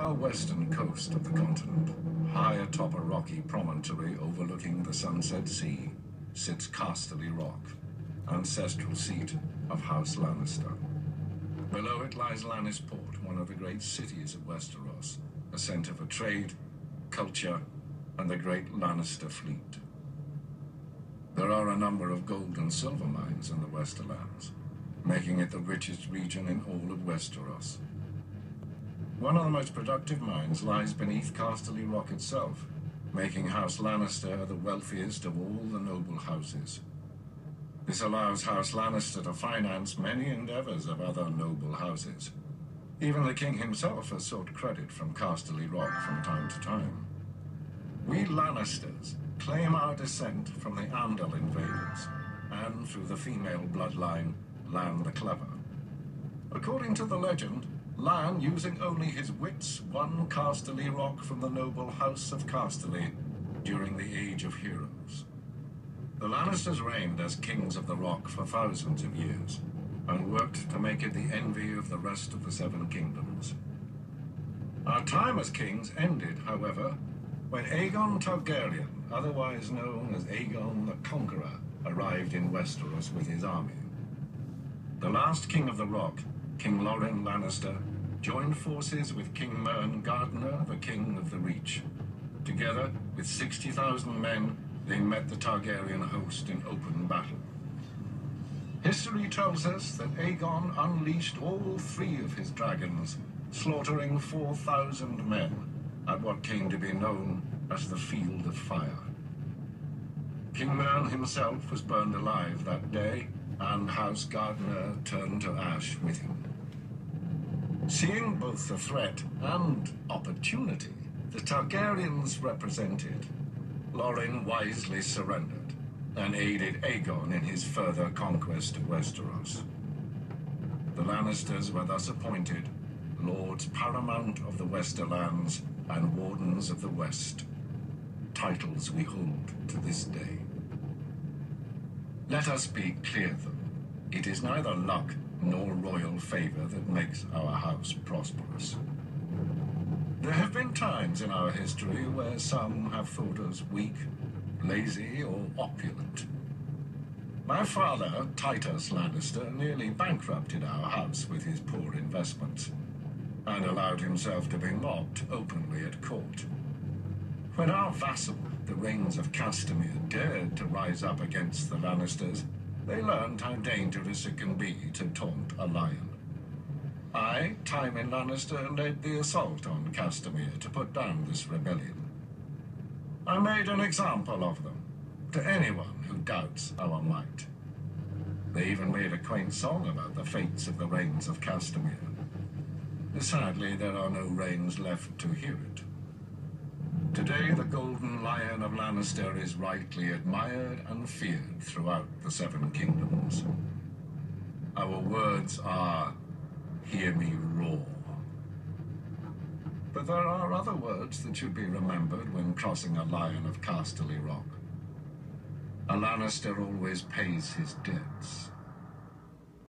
far western coast of the continent, high atop a rocky promontory overlooking the Sunset Sea, sits Casterly Rock, ancestral seat of House Lannister. Below it lies Lannisport, one of the great cities of Westeros, a center for trade, culture, and the great Lannister fleet. There are a number of gold and silver mines in the Westerlands, making it the richest region in all of Westeros. One of the most productive mines lies beneath Casterly Rock itself, making House Lannister the wealthiest of all the noble houses. This allows House Lannister to finance many endeavors of other noble houses. Even the king himself has sought credit from Casterly Rock from time to time. We Lannisters claim our descent from the Andal invaders, and through the female bloodline, Lann the Clever. According to the legend, Lann, using only his wits, won Casterly Rock from the noble House of Casterly during the Age of Heroes. The Lannisters reigned as kings of the Rock for thousands of years, and worked to make it the envy of the rest of the Seven Kingdoms. Our time as kings ended, however, when Aegon Targaryen, otherwise known as Aegon the Conqueror, arrived in Westeros with his army. The last king of the Rock, King Loren Lannister, joined forces with King Mern Gardener, the king of the Reach. Together, with 60,000 men, they met the Targaryen host in open battle. History tells us that Aegon unleashed all 3 of his dragons, slaughtering 4,000 men at what came to be known as the Field of Fire. King Mern himself was burned alive that day, and House Gardener turned to ash with him. Seeing both the threat and opportunity the Targaryens represented, Loren wisely surrendered and aided Aegon in his further conquest of Westeros. The Lannisters were thus appointed Lords Paramount of the Westerlands and Wardens of the West, titles we hold to this day. Let us be clear, though, it is neither luck nor royal favor that makes our house prosperous. There have been times in our history where some have thought us weak, lazy, or opulent. My father, Titus Lannister, nearly bankrupted our house with his poor investments, and allowed himself to be mocked openly at court. When our vassal, the Rains of Castamere, dared to rise up against the Lannisters, they learned how dangerous it can be to taunt a lion. I, Tywin Lannister, led the assault on Castamere to put down this rebellion. I made an example of them, to anyone who doubts our might. They even made a quaint song about the fates of the Rains of Castamere. Sadly, there are no Rains left to hear it. Today, the Golden Lion of Lannister is rightly admired and feared throughout the Seven Kingdoms. Our words are, "Hear me roar." But there are other words that should be remembered when crossing a Lion of Casterly Rock. A Lannister always pays his debts.